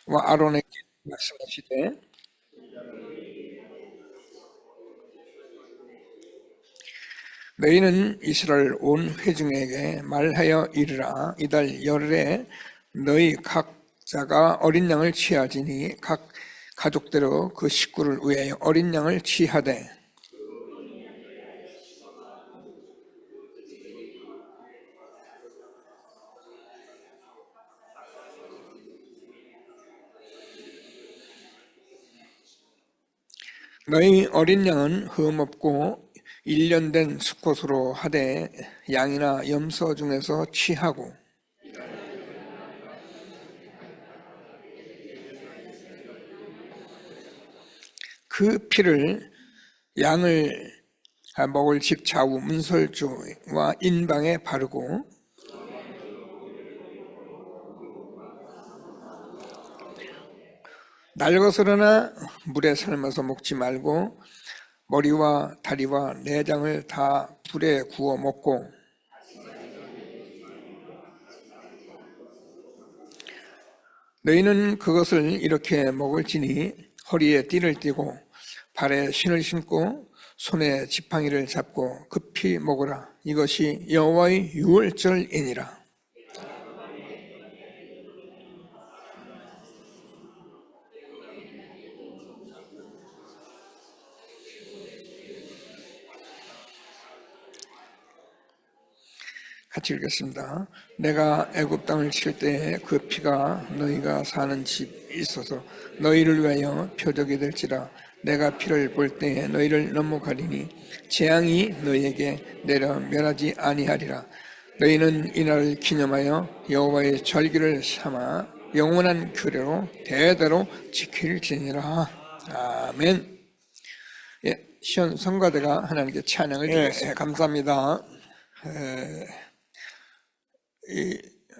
아론에게 말씀하시되 너희는 이스라엘 온 회중에게 말하여 이르라. 이달 열흘에 너희 각자가 어린 양을 취하지니 각 가족대로 그 식구를 위하여 어린 양을 취하되 너희 어린 양은 흠 없고 1년 된 수컷으로 하되 양이나 염소 중에서 취하고 그 피를 양을 먹을 집 좌우 문설주와 인방에 바르고 날것으로나 물에 삶아서 먹지 말고 머리와 다리와 내장을 다 불에 구워 먹고 너희는 그것을 이렇게 먹을지니 허리에 띠를 띠고 발에 신을 신고 손에 지팡이를 잡고 급히 먹으라. 이것이 여호와의 유월절이니라. 같이 읽겠습니다. 내가 애굽 땅을 칠 때에 그 피가 너희가 사는 집에 있어서 너희를 위하여 표적이 될지라. 내가 피를 볼 때에 너희를 넘어가리니 재앙이 너희에게 내려 멸하지 아니하리라. 너희는 이날을 기념하여 여호와의 절기를 삼아 영원한 규례로 대대로 지킬지니라. 아멘. 시온 성가대가 하나님께 찬양을 드리겠습니다. 감사합니다.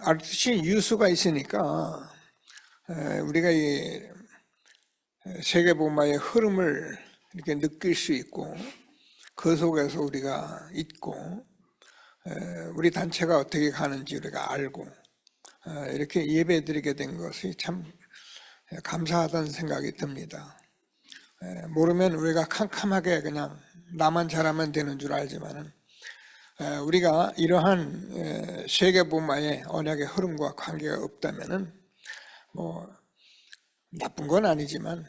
RTC 유수가 있으니까 우리가 이 세계복음화의 흐름을 이렇게 느낄 수 있고 그 속에서 우리가 있고 우리 단체가 어떻게 가는지 우리가 알고 이렇게 예배드리게 된 것이 참 감사하다는 생각이 듭니다. 모르면 우리가 캄캄하게 그냥 나만 잘하면 되는 줄 알지만은 우리가 이러한 세계복음화의 언약의 흐름과 관계가 없다면은 뭐 나쁜 건 아니지만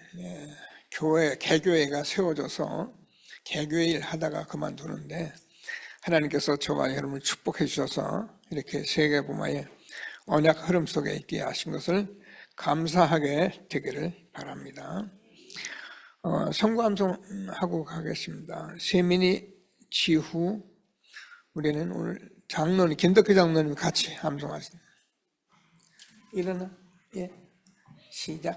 개교회가 세워져서 개교회 일 하다가 그만두는데 하나님께서 저와 여러분을 축복해 주셔서 이렇게 세계복음화의 언약 흐름 속에 있게 하신 것을 감사하게 되기를 바랍니다. 성구함송하고 가겠습니다. 세민이 지후 우리는 오늘 장로님, 김덕희 장로님 같이 함송하십니다. 일어나, 시작.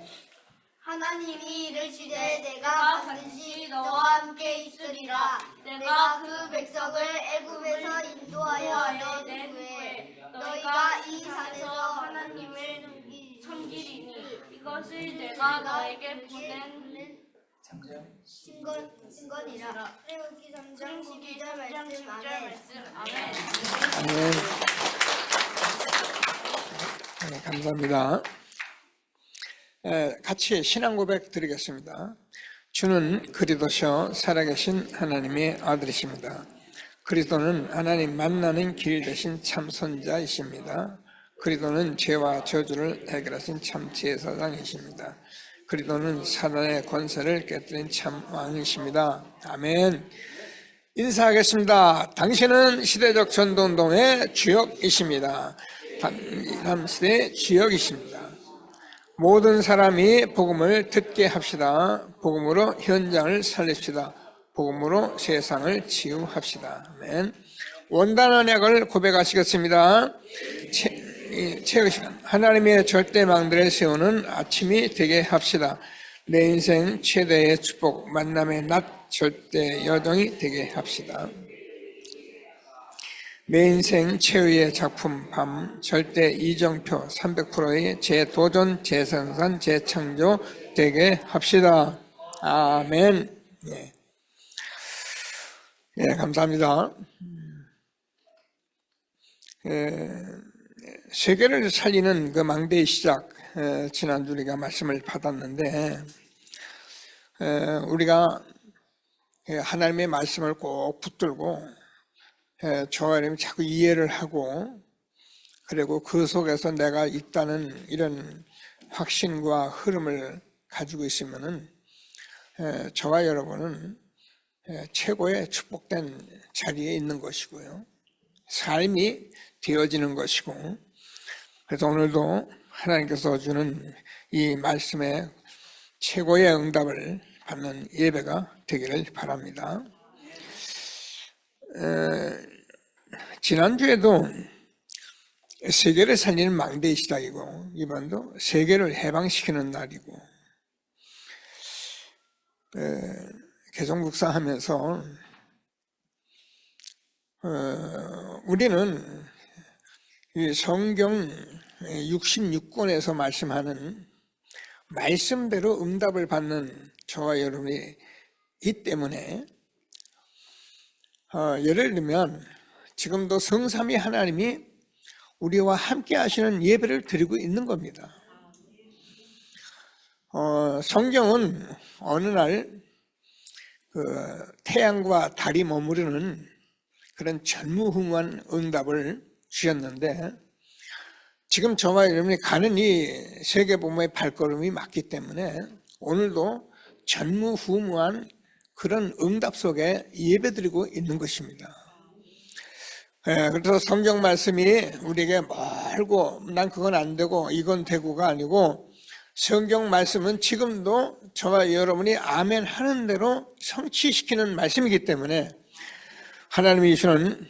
하나님이 이르시되 내가 반드시 너와 함께 있으리라. 내가 그 백성을 애굽에서 인도하여 내 구해 너희가 이 산에서 하나님을 섬기리니 이것을 내가 너에게 보낸 증거니라. 출애굽기 3장 12절 말씀. 아멘. 네, 감사합니다. 같이 신앙 고백 드리겠습니다. 주는 그리스도셔 살아계신 하나님의 아들이십니다. 그리스도는 하나님 만나는 길 되신 참 선자이십니다. 그리스도는 죄와 저주를 해결하신 참 제사장이십니다. 그리스도는 사단의 권세를 깨뜨린 참 왕이십니다. 아멘. 인사하겠습니다. 당신은 시대적 전도운동의 주역이십니다. 남시대의 주역이십니다. 모든 사람이 복음을 듣게 합시다. 복음으로 현장을 살립시다. 복음으로 세상을 치유합시다. 아멘. 원단 언약을 고백하시겠습니다. 체육 시간. 하나님의 절대망대를 세우는 아침이 되게 합시다. 내 인생 최대의 축복, 만남의 낮 절대 여정이 되게 합시다. 내 인생 최후의 작품 밤 절대 이정표 300%의 재도전, 재생산, 재창조 되게 합시다. 아멘. 감사합니다. 세계를 살리는 그 망대의 시작, 지난주 우리가 말씀을 받았는데 우리가 하나님의 말씀을 꼭 붙들고 저와 여러분이 자꾸 이해를 하고 그리고 그 속에서 내가 있다는 이런 확신과 흐름을 가지고 있으면은 저와 여러분은 최고의 축복된 자리에 있는 것이고요. 삶이 되어지는 것이고, 그래서 오늘도 하나님께서 주는 이 말씀에 최고의 응답을 받는 예배가 되기를 바랍니다. 지난주에도 세계를 살리는 망대의 시작이고 이번도 세계를 해방시키는 날이고 개종 묵상하면서 우리는 이 성경 66권에서 말씀하는 말씀대로 응답을 받는 저와 여러분이 이 때문에 예를 들면 지금도 성삼위 하나님이 우리와 함께 하시는 예배를 드리고 있는 겁니다. 성경은 어느 날 태양과 달이 머무르는 그런 전무후무한 응답을 주셨는데 지금 저와 여러분이 가는 이 세계복음의 발걸음이 맞기 때문에 오늘도 전무후무한 그런 응답 속에 예배드리고 있는 것입니다. 그래서 성경 말씀이 우리에게 멀고 난 그건 안 되고 이건 되고가 아니고 성경 말씀은 지금도 저와 여러분이 아멘 하는 대로 성취시키는 말씀이기 때문에 하나님이 주시는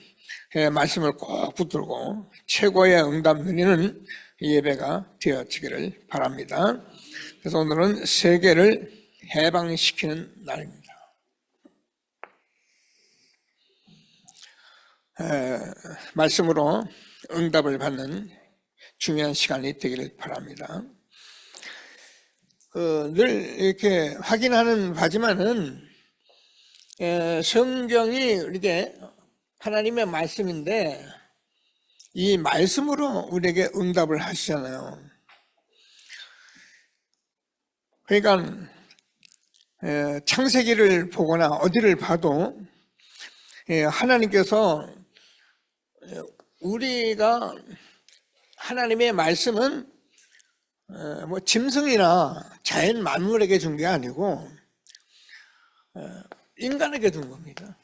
말씀을 꼭 붙들고 최고의 응답 누리는 예배가 되어지기를 바랍니다. 그래서 오늘은 세계를 해방시키는 날입니다. 말씀으로 응답을 받는 중요한 시간이 되기를 바랍니다. 늘 이렇게 확인하는 바지만은 성경이 우리에게 하나님의 말씀인데 이 말씀으로 우리에게 응답을 하시잖아요. 그러니까 창세기를 보거나 어디를 봐도 하나님께서 우리가 하나님의 말씀은 뭐 짐승이나 자연 만물에게 준 게 아니고 인간에게 준 겁니다.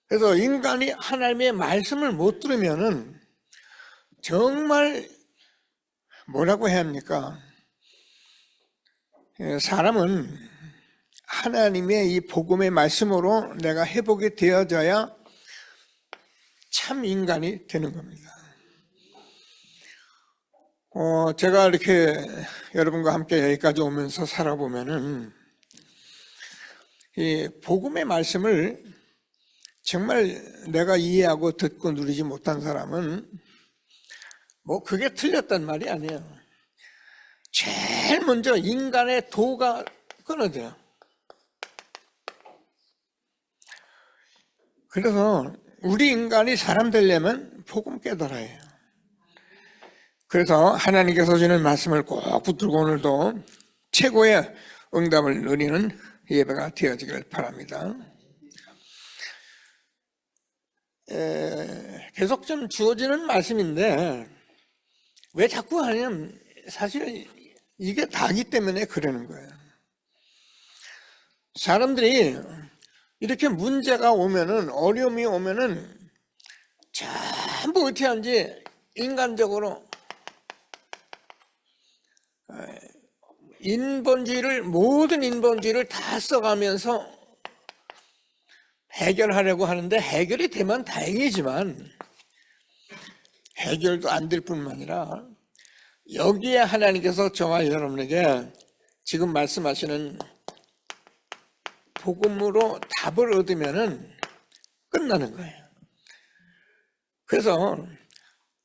그래서 인간이 하나님의 말씀을 못 들으면은 정말 뭐라고 해야 합니까? 사람은 하나님의 이 복음의 말씀으로 내가 회복이 되어져야 참 인간이 되는 겁니다. 제가 이렇게 여러분과 함께 여기까지 오면서 살아보면은 이 복음의 말씀을 정말 내가 이해하고 듣고 누리지 못한 사람은 뭐 그게 틀렸단 말이 아니에요. 제일 먼저 인간의 도가 끊어져요. 그래서 우리 인간이 사람 되려면 복음 깨달아야 해요. 그래서 하나님께서 주는 말씀을 꼭 붙들고 오늘도 최고의 응답을 누리는 예배가 되어지길 바랍니다. 계속 좀 주어지는 말씀인데 왜 자꾸 하냐면 사실 이게 다기 때문에 그러는 거예요. 사람들이 이렇게 문제가 오면은 어려움이 오면은 전부 어떻게 하는지 인간적으로 모든 인본주의를 다 써가면서 해결하려고 하는데 해결이 되면 다행이지만 해결도 안 될 뿐만 아니라 여기에 하나님께서 저와 여러분에게 지금 말씀하시는 복음으로 답을 얻으면은 끝나는 거예요. 그래서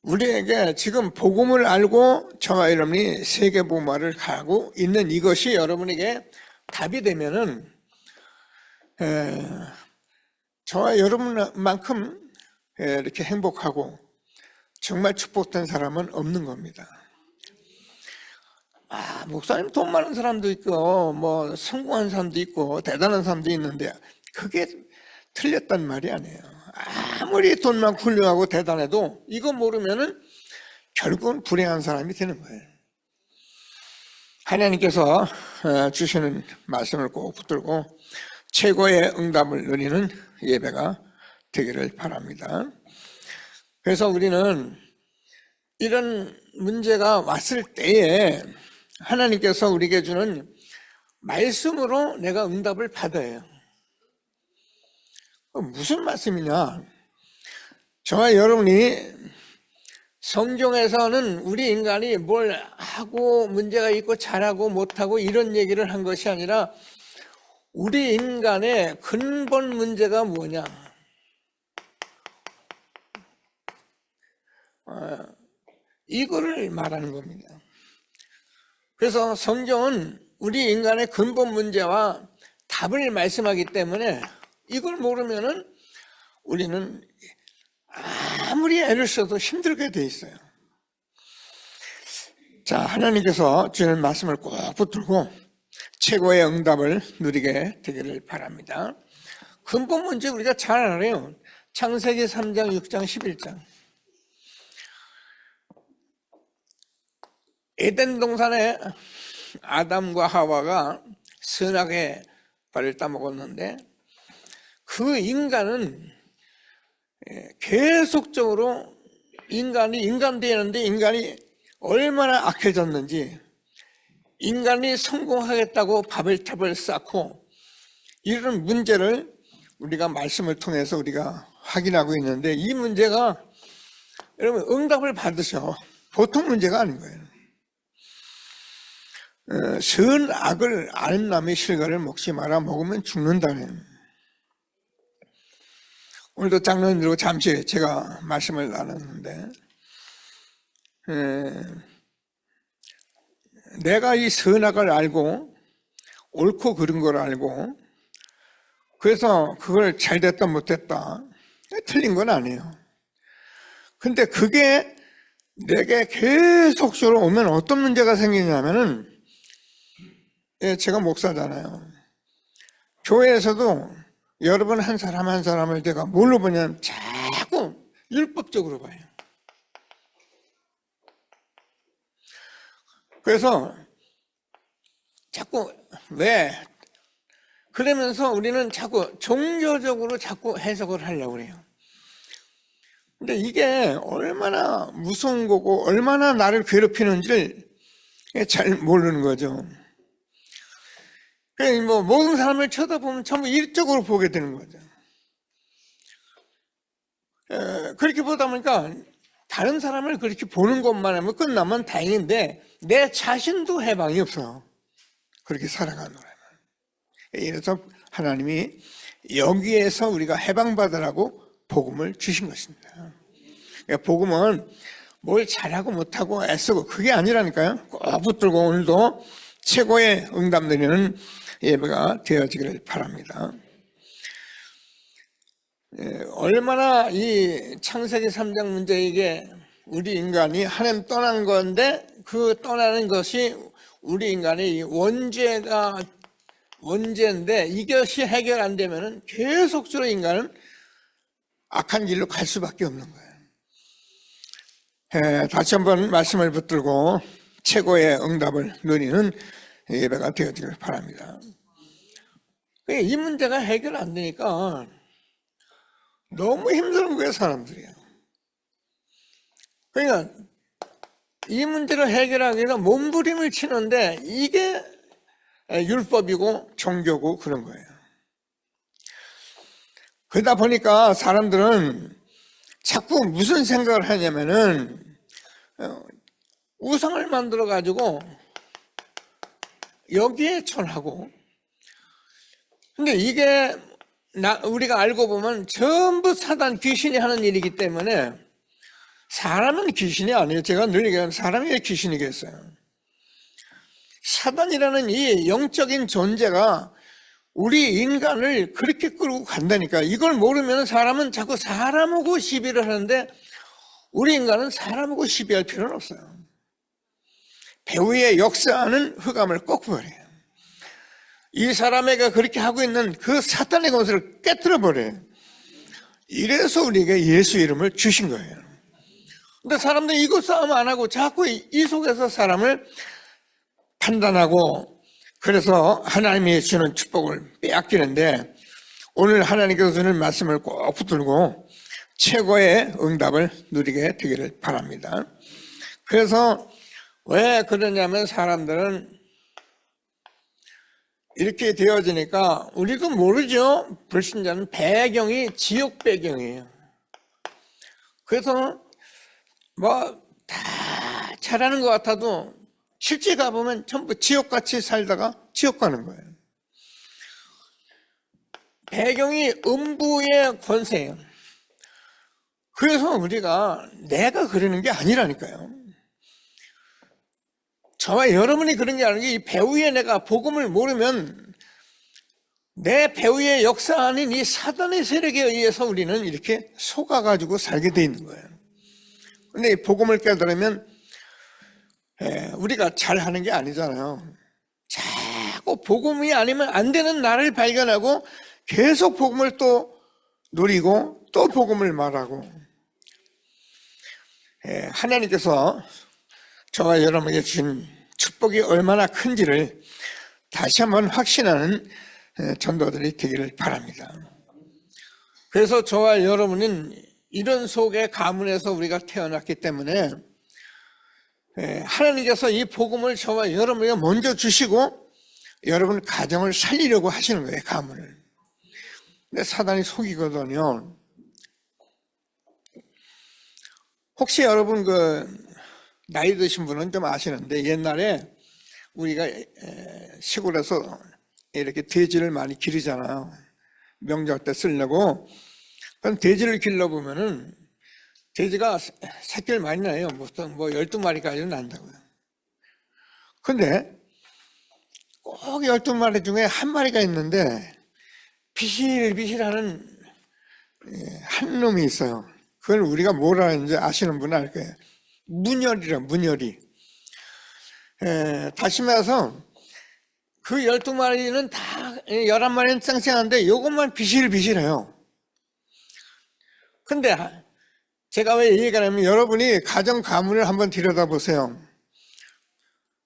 우리에게 지금 복음을 알고 저와 여러분이 세계복음화를 가고 있는 이것이 여러분에게 답이 되면은 저와 여러분만큼 이렇게 행복하고 정말 축복된 사람은 없는 겁니다. 목사님 돈 많은 사람도 있고 뭐 성공한 사람도 있고 대단한 사람도 있는데 그게 틀렸단 말이 아니에요. 아무리 돈 많고 훌륭하고 대단해도 이거 모르면은 결국은 불행한 사람이 되는 거예요. 하나님께서 주시는 말씀을 꼭 붙들고 최고의 응답을 누리는 예배가 되기를 바랍니다. 그래서 우리는 이런 문제가 왔을 때에 하나님께서 우리에게 주는 말씀으로 내가 응답을 받아요. 무슨 말씀이냐? 저와 여러분이 성경에서는 우리 인간이 뭘 하고 문제가 있고 잘하고 못하고 이런 얘기를 한 것이 아니라 우리 인간의 근본 문제가 뭐냐? 이거를 말하는 겁니다. 그래서 성경은 우리 인간의 근본 문제와 답을 말씀하기 때문에 이걸 모르면은 우리는 아무리 애를 써도 힘들게 돼 있어요. 자, 하나님께서 주는 말씀을 꼭 붙들고 최고의 응답을 누리게 되기를 바랍니다. 근본 문제 우리가 잘 알아요. 창세기 3장, 6장, 11장. 에덴 동산에 아담과 하와가 선악의 발을 따먹었는데 그 인간은 계속적으로 인간 되는데 인간이 얼마나 악해졌는지 인간이 성공하겠다고 바벨탑을 쌓고 이런 문제를 우리가 말씀을 통해서 우리가 확인하고 있는데 이 문제가 여러분 응답을 받으셔 보통 문제가 아닌 거예요. 선악을 아는 남의 실과를 먹지 마라. 먹으면 죽는다는. 오늘도 장로님들과 잠시 제가 말씀을 나눴는데 내가 이 선악을 알고 옳고 그른 걸 알고 그래서 그걸 잘됐다 못됐다 틀린 건 아니에요. 근데 그게 내게 계속적으로 오면 어떤 문제가 생기냐면은 제가 목사잖아요. 교회에서도 여러분 한 사람 한 사람을 제가 뭘로 보냐면 자꾸 율법적으로 봐요. 그래서 자꾸 왜 그러면서 우리는 자꾸 종교적으로 자꾸 해석을 하려고 그래요. 근데 이게 얼마나 무서운 거고 얼마나 나를 괴롭히는지를 잘 모르는 거죠. 뭐 모든 사람을 쳐다보면 전부 일적으로 보게 되는 거죠. 그렇게 보다 보니까 다른 사람을 그렇게 보는 것만 하면 끝나면 다행인데 내 자신도 해방이 없어. 그렇게 살아가노라면. 이래서 하나님이 여기에서 우리가 해방받으라고 복음을 주신 것입니다. 그러니까 복음은 뭘 잘하고 못하고 애쓰고 그게 아니라니까요. 꼭 붙들고 오늘도 최고의 응답 드리는 예배가 되어지기를 바랍니다. 얼마나 이 창세기 3장 문제 이게 우리 인간이 하나님 떠난 건데 그 떠나는 것이 우리 인간의 원죄인데 이것이 해결 안 되면은 계속적으로 인간은 악한 길로 갈 수밖에 없는 거예요. 다시 한번 말씀을 붙들고 최고의 응답을 누리는 예배가 되어지길 바랍니다. 이 문제가 해결 안 되니까 너무 힘든 거예요, 사람들이. 그러니까 이 문제를 해결하기 위해서 몸부림을 치는데 이게 율법이고 종교고 그런 거예요. 그러다 보니까 사람들은 자꾸 무슨 생각을 하냐면은 우상을 만들어 가지고 여기에 절하고 근데 이게 우리가 알고 보면 전부 사단 귀신이 하는 일이기 때문에 사람은 귀신이 아니에요. 제가 늘 얘기하는 사람이 왜 귀신이겠어요. 사단이라는 이 영적인 존재가 우리 인간을 그렇게 끌고 간다니까. 이걸 모르면 사람은 자꾸 사람하고 시비를 하는데 우리 인간은 사람하고 시비할 필요는 없어요. 배후에 역사하는 흑암을 꺾어버려요. 이 사람에게 그렇게 하고 있는 그 사탄의 권세를 깨뜨려 버려요. 이래서 우리에게 예수 이름을 주신 거예요. 근데 사람들이 이거 싸움 안 하고 자꾸 이 속에서 사람을 판단하고, 그래서 하나님이 주는 축복을 빼앗기는데, 오늘 하나님께서 주는 말씀을 꼭 붙들고 최고의 응답을 누리게 되기를 바랍니다. 그래서 왜 그러냐면, 사람들은 이렇게 되어지니까 우리도 모르죠. 불신자는 배경이 지옥 배경이에요. 그래서 뭐 다 잘하는 것 같아도 실제 가보면 전부 지옥같이 살다가 지옥 가는 거예요. 배경이 음부의 권세예요. 그래서 우리가 내가 그러는 게 아니라니까요. 저와 여러분이 그런 게 아니라, 이 배후에 내가 복음을 모르면 내 배후의 역사 아닌 이 사단의 세력에 의해서 우리는 이렇게 속아가지고 살게 돼 있는 거예요. 근데 이 복음을 깨달으면 우리가 잘하는 게 아니잖아요. 자꾸 복음이 아니면 안 되는 나를 발견하고 계속 복음을 또 누리고 또 복음을 말하고, 하나님께서 저와 여러분에게 주신 축복이 얼마나 큰지를 다시 한번 확신하는 전도들이 되기를 바랍니다. 그래서 저와 여러분은 이런 속의 가문에서 우리가 태어났기 때문에 하나님께서 이 복음을 저와 여러분에게 먼저 주시고 여러분 가정을 살리려고 하시는 거예요, 가문을. 근데 사단이 속이거든요. 혹시 여러분 나이 드신 분은 좀 아시는데, 옛날에 우리가 시골에서 이렇게 돼지를 많이 기르잖아요. 명절 때 쓰려고. 그럼 돼지를 길러보면은 돼지가 새끼를 많이 낳아요. 보통 12마리까지는 난다고요. 근데 꼭 12마리 중에 한 마리가 있는데 비실비실하는 한 놈이 있어요. 그걸 우리가 뭐라 하는지 아시는 분은 알 거예요. 문열이라, 문열이. 다시 말해서 그 12마리는 다, 11마리는 쌩쌩한데 요것만 비실비실해요. 근데 제가 왜 얘기하냐면, 여러분이 가정 가문을 한번 들여다보세요.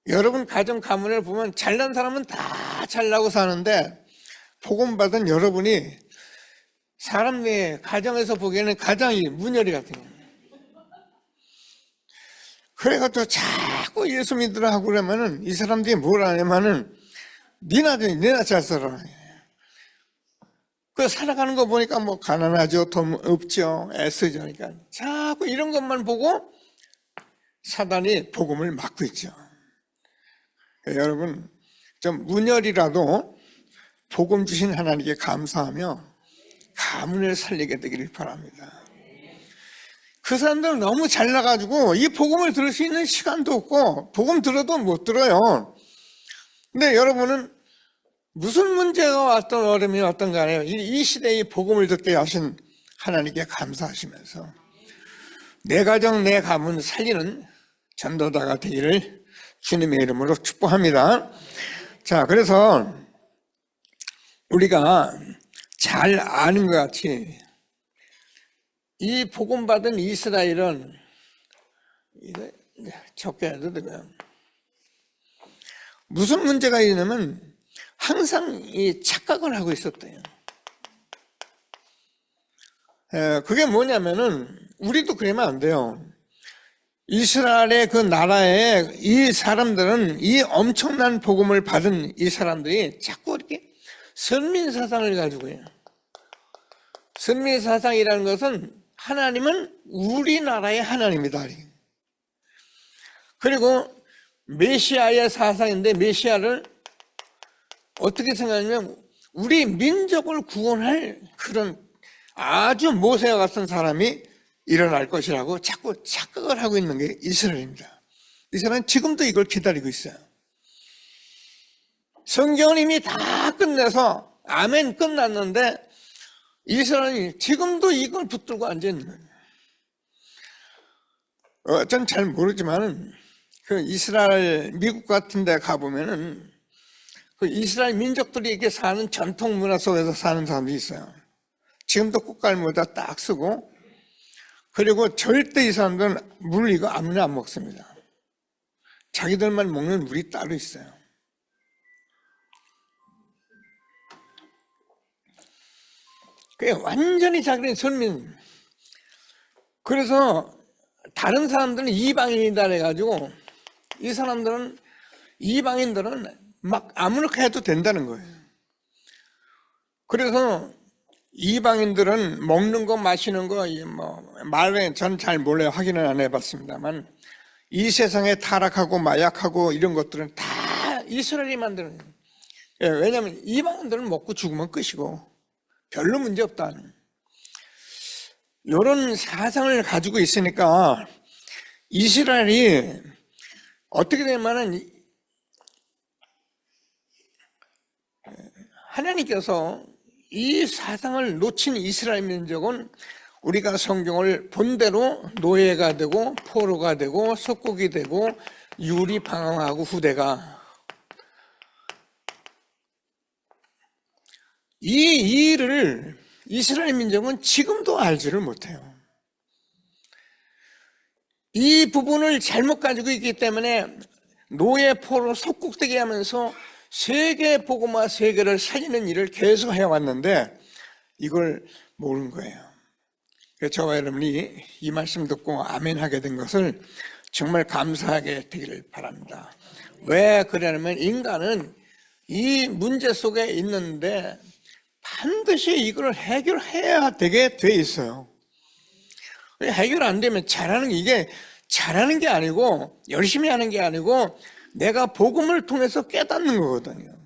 여러분 가정 가문을 보면 잘난 사람은 다 잘나고 사는데, 복음 받은 여러분이 사람의 가정에서 보기에는 가장이 문열이 같은 거예요. 그래가지고 자꾸 예수 믿으라 하고 그러면은 이 사람들이 뭘 하냐면은 니나 잘 살아. 그 살아가는 거 보니까 뭐 가난하죠, 돈 없죠, 애쓰죠. 그러니까 자꾸 이런 것만 보고 사단이 복음을 막고 있죠. 여러분 좀 문열이라도 복음 주신 하나님께 감사하며 가문을 살리게 되기를 바랍니다. 그 사람들은 너무 잘나가지고 이 복음을 들을 수 있는 시간도 없고 복음 들어도 못 들어요. 근데 여러분은 무슨 문제가 왔던 어려움이 왔던 간에 이 시대에 복음을 듣게 하신 하나님께 감사하시면서 내 가정 내 가문 살리는 전도자가 되기를 주님의 이름으로 축복합니다. 자, 그래서 우리가 잘 아는 것 같이 이 복음 받은 이스라엘은 이거 적게 해도 되고요. 무슨 문제가 있냐면 항상 이 착각을 하고 있었대요. 그게 뭐냐면은 우리도 그러면 안 돼요. 이스라엘의 그 나라에 이 사람들은 이 엄청난 복음을 받은 이 사람들이 자꾸 이렇게 선민사상을 가지고 해요. 선민사상이라는 것은 하나님은 우리나라의 하나님이다. 그리고 메시아의 사상인데 메시아를 어떻게 생각하냐면 우리 민족을 구원할 그런 아주 모세와 같은 사람이 일어날 것이라고 자꾸 착각을 하고 있는 게 이스라엘입니다. 이스라엘은 지금도 이걸 기다리고 있어요. 성경은 이미 다 끝내서 아멘 끝났는데 이스라엘이 지금도 이걸 붙들고 앉아있는 거예요. 전 잘 모르지만 그 이스라엘, 미국 같은 데 가보면은 그 이스라엘 민족들이 이렇게 사는 전통 문화 속에서 사는 사람들이 있어요. 지금도 꽃갈 모자 딱 쓰고, 그리고 절대 이 사람들은 물 이거 아무나 안 먹습니다. 자기들만 먹는 물이 따로 있어요. 그게 완전히 자기는 선민. 그래서 다른 사람들은 이방인이다 해가지고 이 사람들은, 이방인들은 막 아무렇게 해도 된다는 거예요. 그래서 이방인들은 먹는 거 마시는 거 말에 전 잘 몰라요. 확인은 안 해봤습니다만 이 세상에 타락하고 마약하고 이런 것들은 다 이스라엘이 만드는 거예요. 왜냐하면 이방인들은 먹고 죽으면 끝이고 별로 문제 없다는 이런 사상을 가지고 있으니까 이스라엘이 어떻게 되면은 하나님께서 이 사상을 놓친 이스라엘 민족은 우리가 성경을 본대로 노예가 되고 포로가 되고 속국이 되고 유리 방황하고 후대가 이 일을 이스라엘 민족은 지금도 알지를 못해요. 이 부분을 잘못 가지고 있기 때문에 노예 포로 속국되게 하면서 세계 복음화 세계를 살리는 일을 계속 해왔는데 이걸 모르는 거예요. 그래서 저와 여러분이 이 말씀 듣고 아멘 하게 된 것을 정말 감사하게 되기를 바랍니다. 왜 그러냐면 인간은 이 문제 속에 있는데 반드시 이걸 해결해야 되게 돼 있어요. 해결 안 되면 이게 잘하는 게 아니고 열심히 하는 게 아니고 내가 복음을 통해서 깨닫는 거거든요.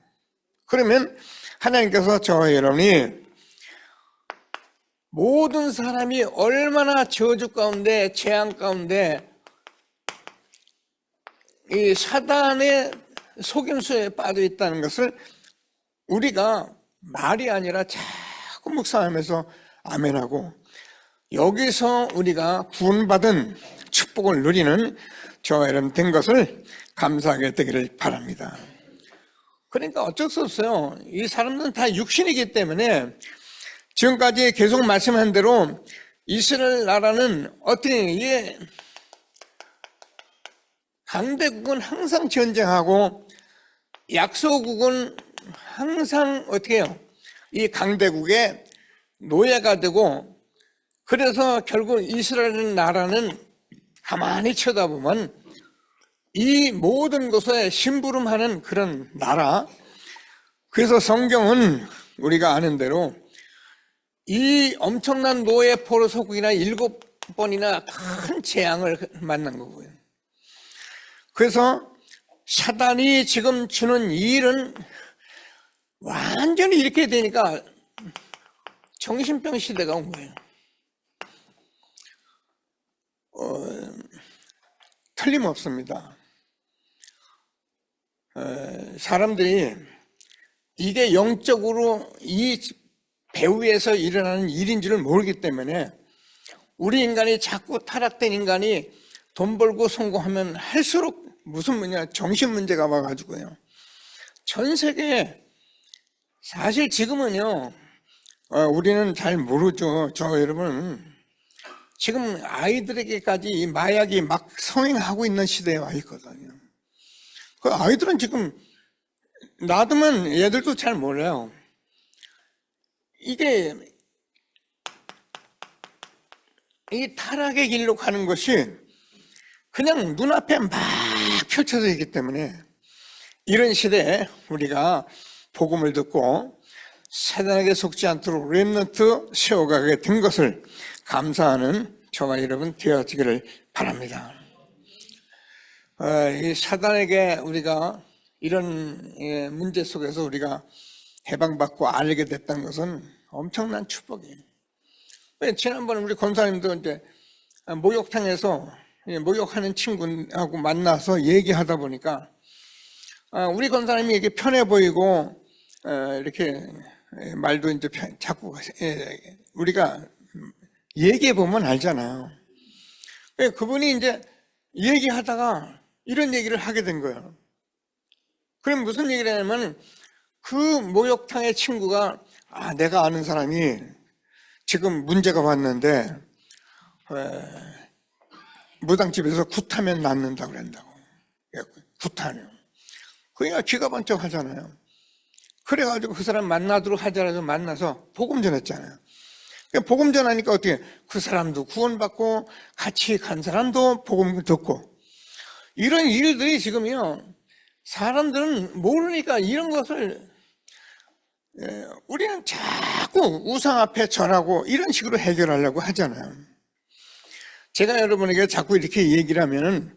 그러면 하나님께서 저와 여러분이 모든 사람이 얼마나 저주 가운데 재앙 가운데 이 사단의 속임수에 빠져 있다는 것을 우리가 말이 아니라 자꾸 묵상하면서 아멘하고 여기서 우리가 구원받은 축복을 누리는 저와 여러분 된 것을 감사하게 되기를 바랍니다. 그러니까 어쩔 수 없어요. 이 사람들은 다 육신이기 때문에 지금까지 계속 말씀한 대로 이스라엘 나라는 어떻게 이게 강대국은 항상 전쟁하고 약소국은 항상 어떻게 해요? 이 강대국의 노예가 되고 그래서 결국 이스라엘 나라는 가만히 쳐다보면 이 모든 것에 심부름하는 그런 나라. 그래서 성경은 우리가 아는 대로 이 엄청난 노예 포로 속국이나 7번이나 큰 재앙을 만난 거고요. 그래서 사단이 지금 주는 일은 완전히 이렇게 되니까 정신병 시대가 온 거예요. 틀림없습니다. 사람들이 이게 영적으로 이 배후에서 일어나는 일인 줄을 모르기 때문에 우리 인간이 자꾸 타락된 인간이 돈 벌고 성공하면 할수록 무슨 정신 문제가 와가지고요. 전 세계에 사실 지금은요, 우리는 잘 모르죠. 저 여러분, 지금 아이들에게까지 이 마약이 막 성행하고 있는 시대에 와 있거든요. 그 아이들은 지금 놔두면 얘들도 잘 몰라요. 이게 이 타락의 길로 가는 것이 그냥 눈앞에 막 펼쳐져 있기 때문에 이런 시대에 우리가 복음을 듣고 사단에게 속지 않도록 렘넌트 세워가게 된 것을 감사하는 저와 여러분 되어지기를 바랍니다. 이 사단에게 우리가 이런 문제 속에서 우리가 해방받고 알게 됐다는 것은 엄청난 축복이에요. 지난번에 우리 권사님도 이제 목욕탕에서 목욕하는 친구하고 만나서 얘기하다 보니까 우리 권사님이 이게 편해 보이고 이렇게 말도 이제 자꾸 우리가 얘기해 보면 알잖아요. 그분이 이제 얘기하다가 이런 얘기를 하게 된 거예요. 그럼 무슨 얘기를 하냐면 그 목욕탕의 친구가 내가 아는 사람이 지금 문제가 왔는데 무당집에서 굿하면 낫는다고 그런다고. 굿하면. 그러니까 귀가 번쩍 하잖아요. 그래가지고 그 사람 만나도록 하자라서 만나서 복음 전했잖아요. 복음 전하니까 어떻게 그 사람도 구원받고 같이 간 사람도 복음 듣고 이런 일들이 지금요 사람들은 모르니까 이런 것을 우리는 자꾸 우상 앞에 절하고 이런 식으로 해결하려고 하잖아요. 제가 여러분에게 자꾸 이렇게 얘기를 하면은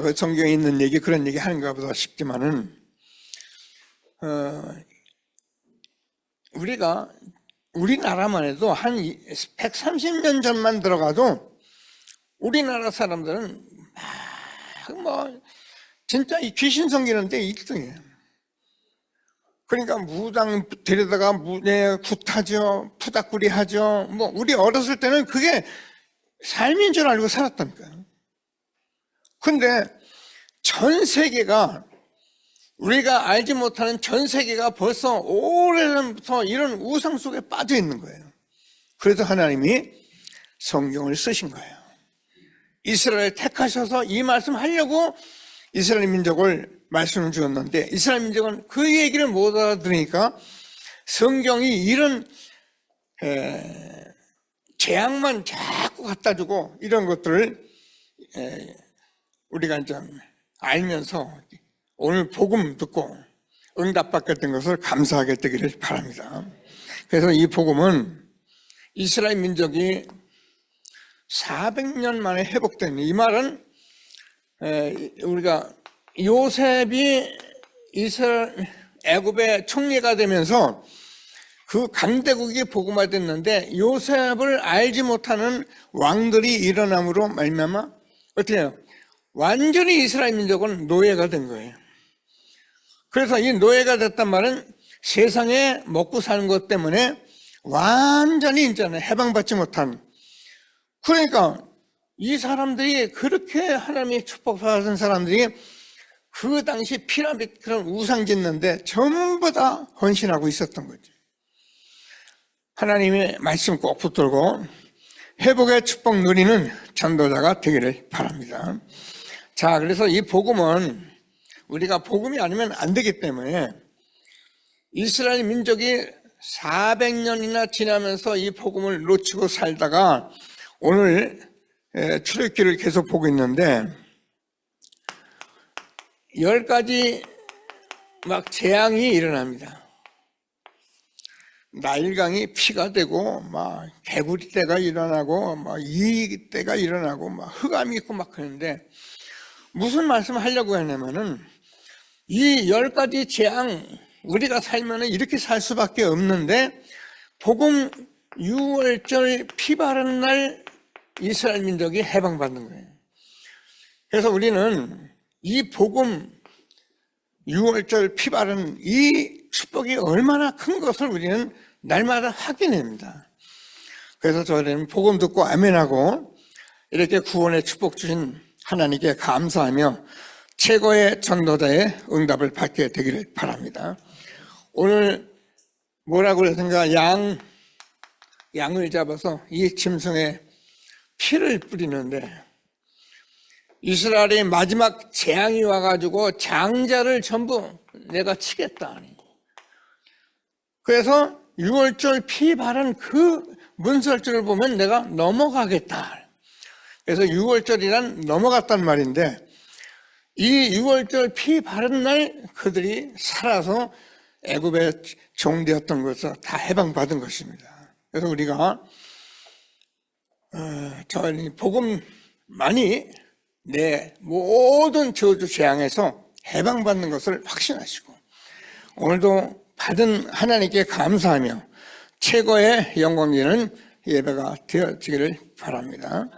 그 성경에 있는 얘기 그런 얘기 하는가 보다 싶지만은 우리나라만 해도 한 130년 전만 들어가도 우리나라 사람들은 진짜 이 귀신 섬기는데 1등이에요. 그러니까 무당 데려다가 굿하죠, 푸닥구리 하죠. 우리 어렸을 때는 그게 삶인 줄 알고 살았다니까요. 근데 전 세계가 우리가 알지 못하는 전 세계가 벌써 오래전부터 이런 우상 속에 빠져 있는 거예요. 그래서 하나님이 성경을 쓰신 거예요. 이스라엘을 택하셔서 이 말씀 하려고 이스라엘 민족을 말씀을 주었는데 이스라엘 민족은 그 얘기를 못 알아들으니까 성경이 이런 재앙만 자꾸 갖다 주고 이런 것들을 우리가 좀 알면서 오늘 복음 듣고 응답받게 된 것을 감사하게 되기를 바랍니다. 그래서 이 복음은 이스라엘 민족이 400년 만에 회복된, 이 말은 우리가 요셉이 애굽의 총리가 되면서 그 강대국이 복음화됐는데 요셉을 알지 못하는 왕들이 일어남으로 말미암아 어떻게 해요? 완전히 이스라엘 민족은 노예가 된 거예요. 그래서 이 노예가 됐단 말은 세상에 먹고 사는 것 때문에 완전히 이제는 해방받지 못한, 그러니까 이 사람들이 그렇게 하나님의 축복받은 사람들이 그 당시 피라미드 그런 우상 짓는데 전부 다 헌신하고 있었던 거죠. 하나님의 말씀 꼭 붙들고 회복의 축복 누리는 전도자가 되기를 바랍니다. 자, 그래서 이 복음은 우리가 복음이 아니면 안 되기 때문에 이스라엘 민족이 400년이나 지나면서 이 복음을 놓치고 살다가 오늘 출애굽기를 계속 보고 있는데 10가지 막 재앙이 일어납니다. 나일강이 피가 되고 막 개구리 떼가 일어나고 막 이 떼가 일어나고 막 흑암이 있고 막 그러는데 무슨 말씀을 하려고 했냐면은 이 10가지 재앙 우리가 살면은 이렇게 살 수밖에 없는데 복음 6월절 피 바른 날 이스라엘 민족이 해방받는 거예요. 그래서 우리는 이 복음 6월절 피 바른 이 축복이 얼마나 큰 것을 우리는 날마다 확인합니다. 그래서 저희는 복음 듣고 아멘하고 이렇게 구원의 축복 주신 하나님께 감사하며 최고의 전도자의 응답을 받게 되기를 바랍니다. 오늘 뭐라고 그러던가 양을 잡아서 이 짐승에 피를 뿌리는데 이스라엘의 마지막 재앙이 와가지고 장자를 전부 내가 치겠다. 그래서 6월절 피 바른 그 문설주를 보면 내가 넘어가겠다. 그래서 6월절이란 넘어갔단 말인데 이 6월절 피 바른 날 그들이 살아서 애굽의 종되었던 것을 다 해방받은 것입니다. 그래서 우리가 저희 복음만이 내 모든 저주 재앙에서 해방받는 것을 확신하시고 오늘도 받은 하나님께 감사하며 최고의 영광되는 예배가 되어지기를 바랍니다.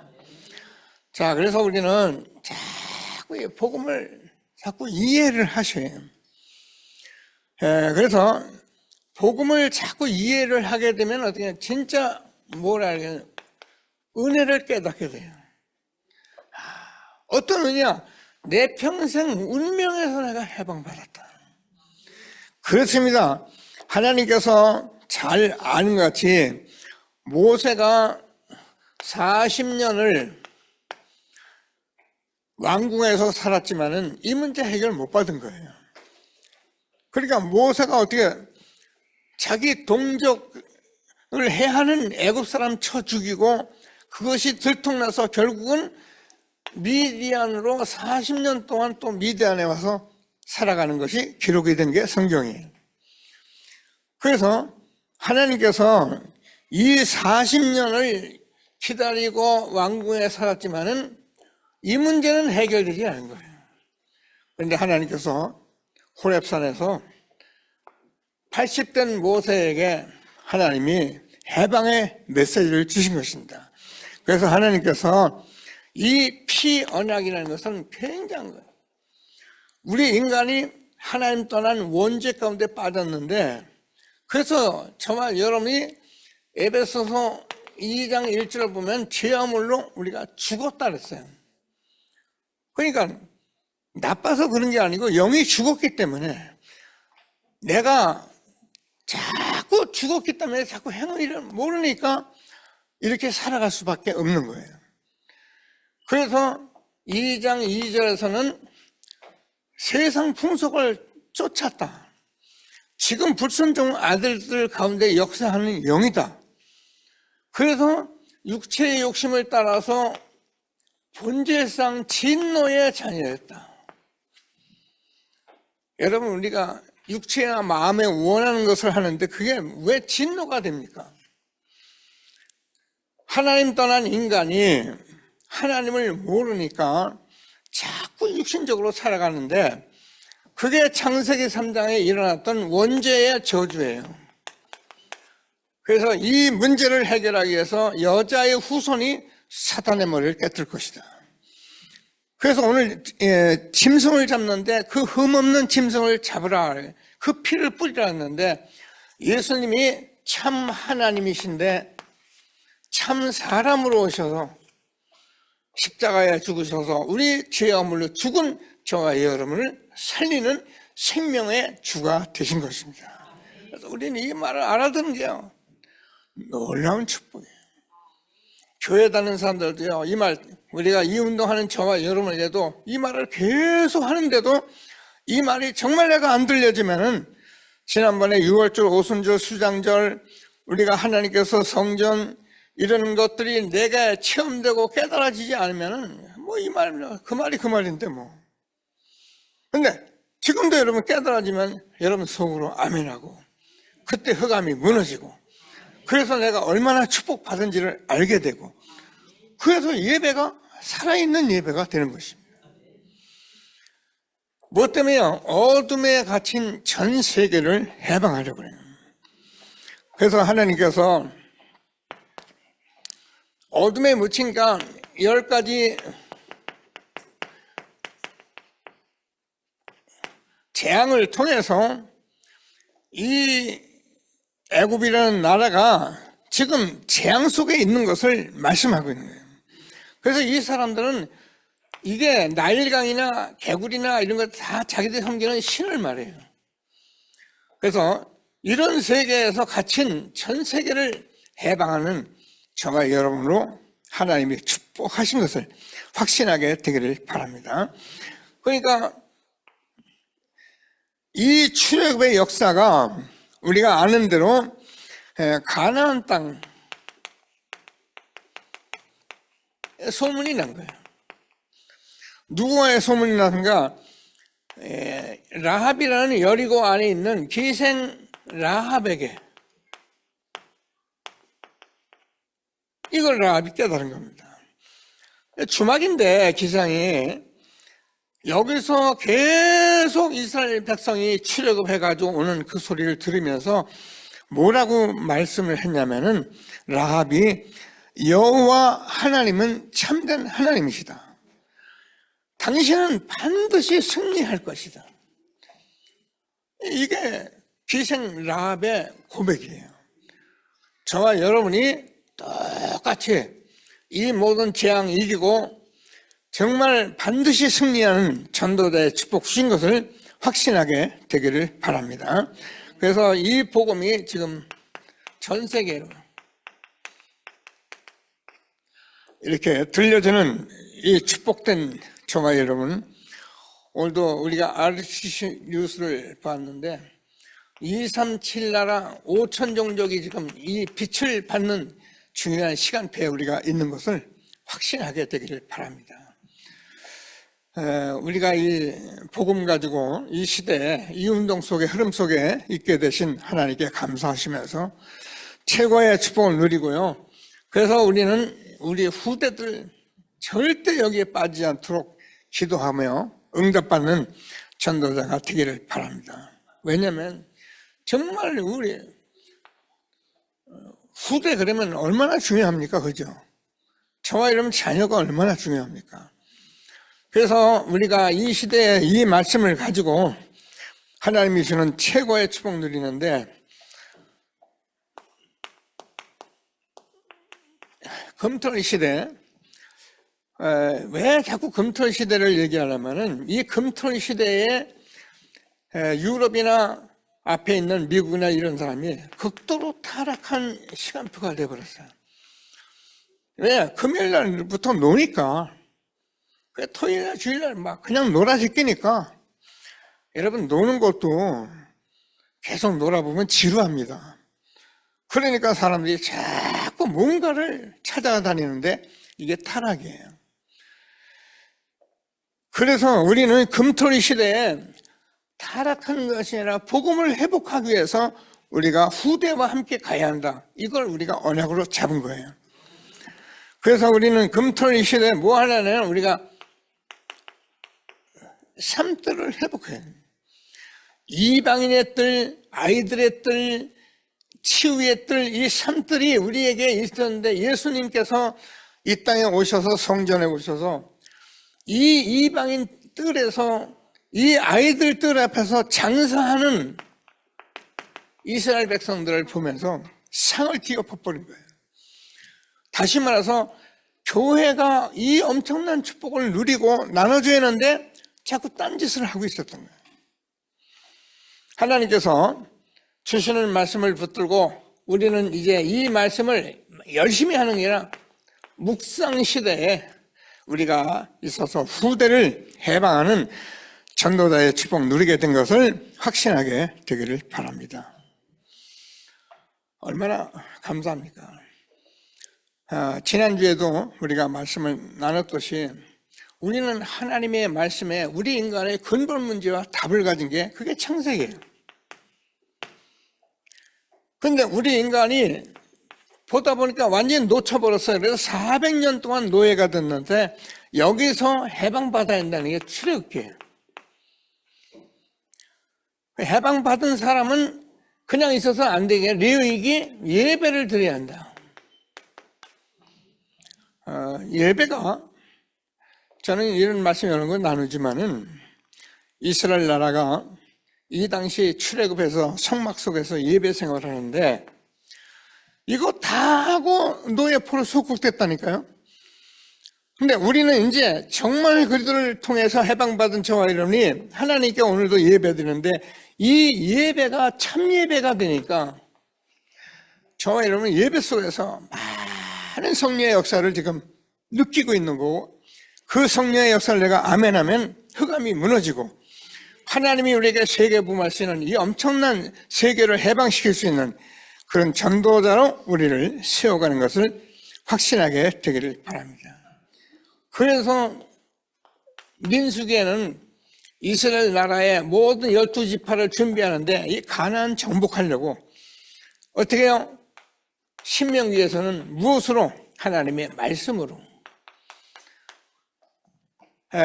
자, 그래서 우리는 자꾸 이 복음을 자꾸 이해를 하셔야 해요. 그래서 복음을 자꾸 이해를 하게 되면 어떻게 진짜 은혜를 깨닫게 돼요. 어떤 은혜야? 내 평생 운명에서 내가 해방받았다. 그렇습니다. 하나님께서 잘 아는 것 같이 모세가 40년을 왕궁에서 살았지만은 이 문제 해결 못 받은 거예요. 그러니까 모세가 어떻게 자기 동족을 해하는 애굽 사람 쳐 죽이고 그것이 들통나서 결국은 미디안으로 40년 동안 또 미디안에 와서 살아가는 것이 기록이 된 게 성경이에요. 그래서 하나님께서 이 40년을 기다리고 왕궁에 살았지만은 이 문제는 해결되지 않은 거예요. 그런데 하나님께서 호렙산에서 80된 모세에게 하나님이 해방의 메시지를 주신 것입니다. 그래서 하나님께서 이 피 언약이라는 것은 굉장한 거예요. 우리 인간이 하나님 떠난 원죄 가운데 빠졌는데, 그래서 정말 여러분이 에베소서 2장 1절을 보면 죄아물로 우리가 죽었다 그랬어요. 그러니까 나빠서 그런 게 아니고 영이 죽었기 때문에, 내가 자꾸 죽었기 때문에 자꾸 행위를 모르니까 이렇게 살아갈 수밖에 없는 거예요. 그래서 2장 2절에서는 세상 풍속을 쫓았다. 지금 불순종 아들들 가운데 역사하는 영이다. 그래서 육체의 욕심을 따라서 본질상 진노의 자녀였다. 여러분, 우리가 육체나 마음에 원하는 것을 하는데 그게 왜 진노가 됩니까? 하나님 떠난 인간이 하나님을 모르니까 자꾸 육신적으로 살아가는데, 그게 창세기 3장에 일어났던 원죄의 저주예요. 그래서 이 문제를 해결하기 위해서 여자의 후손이 사단의 머리를 깨뜨릴 것이다. 그래서 오늘 짐승을 잡는데 그 흠없는 짐승을 잡으라, 그 피를 뿌리라 했는데, 예수님이 참 하나님이신데 참 사람으로 오셔서 십자가에 죽으셔서 우리 죄와 물로 죽은 저와 여러분을 살리는 생명의 주가 되신 것입니다. 그래서 우리는 이 말을 알아듣는 게요, 놀라운 축복이에요. 교회 다니는 사람들도요, 이 말, 우리가 이 운동하는 저와 여러분에게도 이 말을 계속 하는데도 이 말이 정말 내가 안 들려지면은, 지난번에 6월절, 오순절, 수장절, 우리가 하나님께서 성전 이런 것들이 내가 체험되고 깨달아지지 않으면은 뭐 이 말, 그 말이 그 말인데 뭐. 근데 지금도 여러분 깨달아지면 여러분 속으로 아멘하고, 그때 흑암이 무너지고, 그래서 내가 얼마나 축복받은지를 알게 되고, 그래서 예배가 살아있는 예배가 되는 것입니다. 뭐 때문에요? 어둠에 갇힌 전 세계를 해방하려고 해요. 그래서 하나님께서 어둠에 묻힌가 10가지 재앙을 통해서 이 애굽이라는 나라가 지금 재앙 속에 있는 것을 말씀하고 있는 거예요. 그래서 이 사람들은 이게 나일강이나 개구리나 이런 거 다 자기들 섬기는 신을 말해요. 그래서 이런 세계에서 갇힌 전 세계를 해방하는 저와 여러분으로 하나님이 축복하신 것을 확신하게 되기를 바랍니다. 그러니까 이 출애굽의 역사가 우리가 아는 대로 가나안 땅 소문이 난 거예요. 누구의 소문이 났는가? 라합이라는 여리고 안에 있는 기생 라합에게 이걸 라합이 깨달은 겁니다. 주막인데 기상이 여기서 계속 이스라엘 백성이 출애굽해가지고 오는 그 소리를 들으면서 뭐라고 말씀을 했냐면은, 라합이 여호와 하나님은 참된 하나님이시다. 당신은 반드시 승리할 것이다. 이게 기생 라합의 고백이에요. 저와 여러분이 똑같이 이 모든 재앙 이기고 정말 반드시 승리하는 전도자의 축복 주신 것을 확신하게 되기를 바랍니다. 그래서 이 복음이 지금 전 세계로 이렇게 들려주는 이 축복된 종아 여러분, 오늘도 우리가 RCC 뉴스를 봤는데 237 나라 5천 종족이 지금 이 빛을 받는 중요한 시간표에 우리가 있는 것을 확신하게 되기를 바랍니다. 우리가 이 복음 가지고 이 시대에 이 운동 속에 흐름 속에 있게 되신 하나님께 감사하시면서 최고의 축복을 누리고요. 그래서 우리는 우리 후대들 절대 여기에 빠지지 않도록 기도하며 응답받는 전도자가 되기를 바랍니다. 왜냐하면 정말 우리 후대 그러면 얼마나 중요합니까? 그죠? 저와 여러분 자녀가 얼마나 중요합니까? 그래서 우리가 이 시대에 이 말씀을 가지고 하나님이 주는 최고의 축복 누리는데, 금토일 시대, 왜 자꾸 금토일 시대를 얘기하냐면은 이 금토일 시대에 유럽이나 앞에 있는 미국이나 이런 사람이 극도로 타락한 시간표가 되어버렸어요. 왜? 금요일 날부터 노니까. 토요일날 주일날 막 그냥 놀아서 끼니까 여러분 노는 것도 계속 놀아보면 지루합니다. 그러니까 사람들이 자꾸 뭔가를 찾아다니는데 이게 타락이에요. 그래서 우리는 금토리 시대에 타락한 것이 아니라 복음을 회복하기 위해서 우리가 후대와 함께 가야 한다. 이걸 우리가 언약으로 잡은 거예요. 그래서 우리는 금토리 시대에 뭐 하려면 우리가 삶들을 회복해야 돼요. 이방인의 뜰, 아이들의 뜰, 치유의 뜰, 이 삶들이 우리에게 있었는데 예수님께서 이 땅에 오셔서 성전에 오셔서 이 이방인 뜰에서 이 아이들 뜰 앞에서 장사하는 이스라엘 백성들을 보면서 상을 뒤엎어버린 거예요. 다시 말해서 교회가 이 엄청난 축복을 누리고 나눠줘야 하는데 자꾸 딴짓을 하고 있었던 거예요. 하나님께서 주시는 말씀을 붙들고 우리는 이제 이 말씀을 열심히 하는 게 아니라 묵상 시대에 우리가 있어서 후대를 해방하는 전도자의 축복 누리게 된 것을 확신하게 되기를 바랍니다. 얼마나 감사합니까? 지난주에도 우리가 말씀을 나눴듯이 우리는 하나님의 말씀에 우리 인간의 근본 문제와 답을 가진 게 그게 창세기예요. 그런데 우리 인간이 보다 보니까 완전히 놓쳐버렸어요. 그래서 400년 동안 노예가 됐는데 여기서 해방받아야 한다는 게 출애굽기예요. 해방받은 사람은 그냥 있어서 안 되게 레위기 예배를 드려야 한다. 예배가 저는 이런 말씀 여러 번 나누지만은 이스라엘 나라가 이 당시 출애굽해서 성막 속에서 예배 생활을 하는데 이거 다 하고 노예포로 속국됐다니까요. 근데 우리는 이제 정말 그들을 통해서 해방받은 저와 여러분이 하나님께 오늘도 예배드리는데 이 예배가 참 예배가 되니까 저와 여러분은 예배 속에서 많은 성령의 역사를 지금 느끼고 있는 거고 그 성령의 역사를 내가 아멘하면 흑암이 무너지고 하나님이 우리에게 세계 부마시는 이 엄청난 세계를 해방시킬 수 있는 그런 전도자로 우리를 세워가는 것을 확신하게 되기를 바랍니다. 그래서 민수기에는 이스라엘 나라의 모든 12지파를 준비하는데 이 가나안 정복하려고 어떻게 해요? 신명기에서는 무엇으로? 하나님의 말씀으로.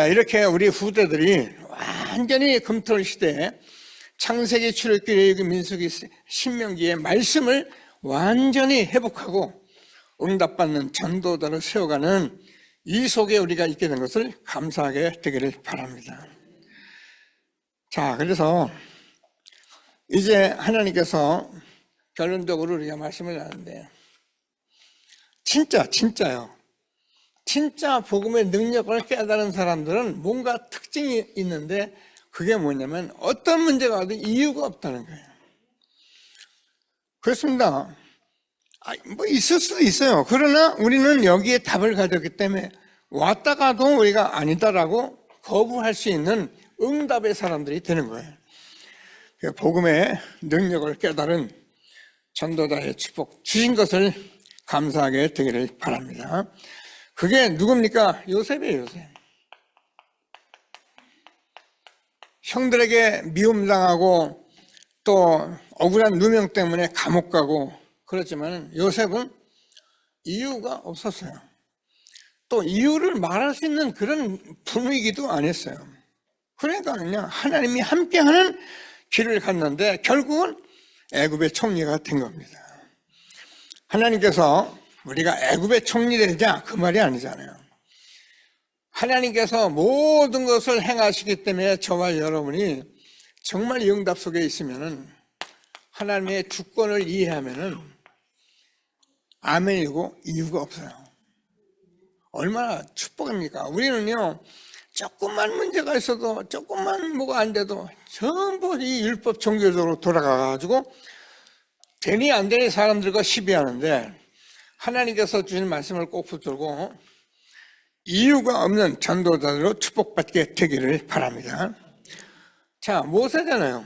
이렇게 우리 후대들이 완전히 금토일 시대에 창세기, 출애굽기, 레위기, 민수기, 신명기의 말씀을 완전히 회복하고 응답받는 전도자를 세워가는 이 속에 우리가 있게 된 것을 감사하게 되기를 바랍니다. 자, 그래서 이제 하나님께서 결론적으로 우리가 말씀을 하는데 진짜요. 진짜 복음의 능력을 깨달은 사람들은 뭔가 특징이 있는데 그게 뭐냐면 어떤 문제가 와도 이유가 없다는 거예요. 그렇습니다. 뭐 있을 수도 있어요. 그러나 우리는 여기에 답을 가졌기 때문에 왔다가도 우리가 아니다라고 거부할 수 있는 응답의 사람들이 되는 거예요. 복음의 능력을 깨달은 전도자의 축복 주신 것을 감사하게 되기를 바랍니다. 그게 누굽니까? 요셉이에요, 요셉. 형들에게 미움당하고 또 억울한 누명 때문에 감옥 가고 그렇지만 요셉은 이유가 없었어요. 또 이유를 말할 수 있는 그런 분위기도 아니었어요. 그러니까 그냥 하나님이 함께하는 길을 갔는데 결국은 애굽의 총리가 된 겁니다. 하나님께서 우리가 애굽의 총리 되자 그 말이 아니잖아요. 하나님께서 모든 것을 행하시기 때문에 저와 여러분이 정말 응답 속에 있으면은 하나님의 주권을 이해하면은 아멘이고 이유가 없어요. 얼마나 축복입니까? 우리는요, 조금만 문제가 있어도, 조금만 뭐가 안 돼도 전부 이 율법 종교적으로 돌아가가지고 되니 안 되니 사람들과 시비하는데 하나님께서 주신 말씀을 꼭 붙들고 이유가 없는 전도자들로 축복받게 되기를 바랍니다. 자, 모세잖아요.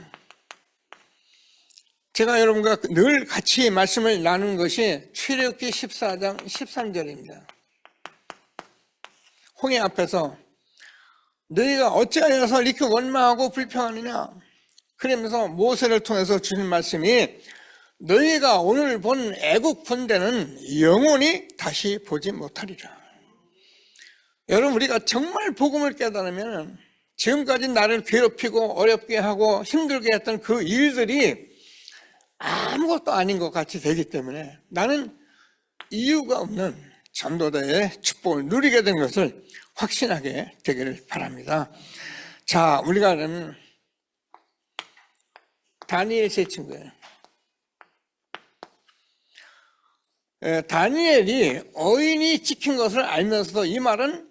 제가 여러분과 늘 같이 말씀을 나누는 것이 출애굽기 14장 13절입니다. 홍해 앞에서 너희가 어찌하여서 이렇게 원망하고 불평하느냐 그러면서 모세를 통해서 주신 말씀이 너희가 오늘 본 애국 군대는 영원히 다시 보지 못하리라. 여러분, 우리가 정말 복음을 깨달으면 지금까지 나를 괴롭히고 어렵게 하고 힘들게 했던 그 일들이 아무것도 아닌 것 같이 되기 때문에 나는 이유가 없는 전도자의 축복을 누리게 된 것을 확신하게 되기를 바랍니다. 자, 우리가 그러면 다니엘 세 친구예요. 다니엘이 어인이 찍힌 것을 알면서도 이 말은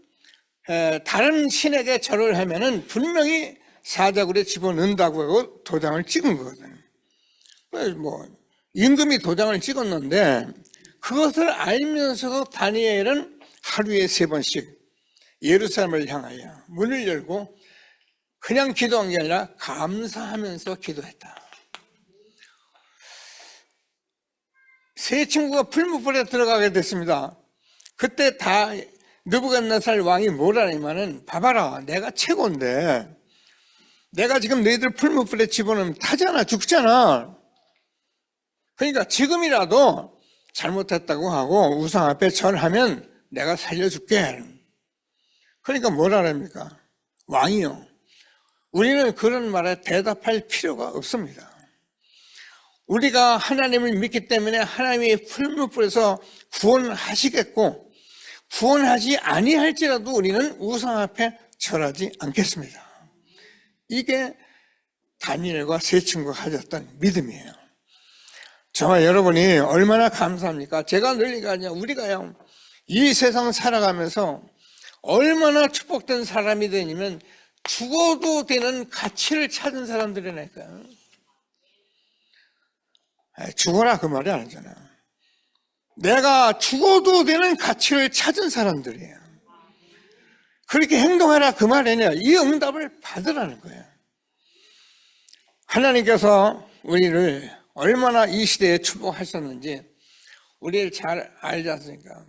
다른 신에게 절을 하면은 분명히 사자굴에 집어넣는다고 하고 도장을 찍은 거거든요. 뭐 임금이 도장을 찍었는데 그것을 알면서도 다니엘은 하루에 3번씩 예루살렘을 향하여 문을 열고 그냥 기도한 게 아니라 감사하면서 기도했다. 세 친구가 풀무불에 들어가게 됐습니다. 그때 다 느부갓네살 왕이 뭐라냐면은 봐봐라, 내가 최고인데 내가 지금 너희들 풀무불에 집어넣으면 타잖아, 죽잖아. 그러니까 지금이라도 잘못했다고 하고 우상 앞에 절하면 내가 살려줄게. 그러니까 뭐라랍니까? 왕이요, 우리는 그런 말에 대답할 필요가 없습니다. 우리가 하나님을 믿기 때문에 하나님이 풀무불에서 구원하시겠고 구원하지 아니할지라도 우리는 우상 앞에 절하지 않겠습니다. 이게 다니엘과 세 친구가 가졌던 믿음이에요. 저와 여러분이 얼마나 감사합니까? 제가 늘 얘기하냐, 우리가요 이 세상 살아가면서 얼마나 축복된 사람이 되냐면 죽어도 되는 가치를 찾은 사람들이라니까요. 죽어라 그 말이 아니잖아요. 내가 죽어도 되는 가치를 찾은 사람들이에요. 그렇게 행동하라 그 말이 아니라 이 응답을 받으라는 거예요. 하나님께서 우리를 얼마나 이 시대에 축복하셨는지 우리를 잘 알지 않습니까?